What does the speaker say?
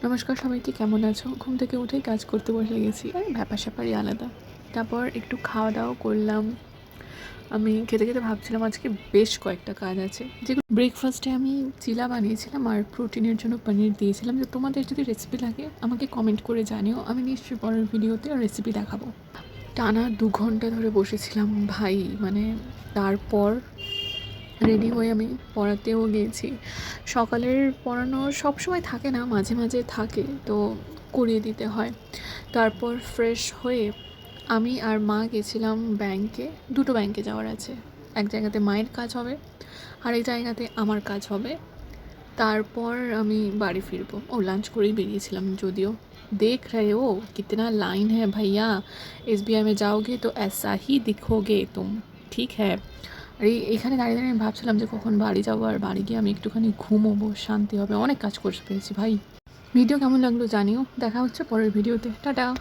নমস্কার সবাইকে, কেমন আছো? ঘুম থেকে উঠেই কাজ করতে বসে গেছি। ব্যাপার-স্যাপারই আলাদা। তারপর একটু খাওয়া-দাওয়া করলাম। আমি খেতে, খেতে ভাবছিলাম আজকে বেশ কয়েকটা কাজ আছে। যেগুলো ব্রেকফাস্টে আমি চিলা বানিয়েছিলাম আর প্রোটিনের জন্য পনির দিয়েছিলাম। তো তোমাদের যদি রেসিপি লাগে আমাকে কমেন্ট করে জানিও। আমি নিশ্চয়ই পরের ভিডিওতে রেসিপি দেখাবো। টানা ২ ঘন্টা ধরে বসেছিলাম ভাই, মানে তারপর রেডি হয়ে আমি পড়াতেও গিয়েছি। সকালের পড়ানো সবসময় থাকে না, মাঝে মাঝে থাকে, তো করিয়ে দিতে হয়। তারপর ফ্রেশ হয়ে আমি আর মা গেছিলাম ব্যাংকে। দুটো ব্যাংকে যাওয়ার আছে, এক জায়গাতে মায়ের কাজ হবে আর এই জায়গাতে আমার কাজ হবে। তারপর আমি বাড়ি ফিরবো। লাঞ্চ করেই বেরিয়েছিলাম যদিও। देख रहे हो कितना लाइन है भैया, SBI में जाओगे तो ऐसा ही दिखोगे तुम, ठीक है। আর এইখানে দাঁড়িয়ে দাঁড়িয়ে আমি ভাবছিলাম যে কখন বাড়ি যাবো, আর বাড়ি গিয়ে আমি একটুখানি ঘুমোবো, শান্তি হবে। অনেক কাজ করতে পেরেছি ভাই। ভিডিও কেমন লাগলো জানিও। দেখা হচ্ছে পরের ভিডিওতে। টাটা।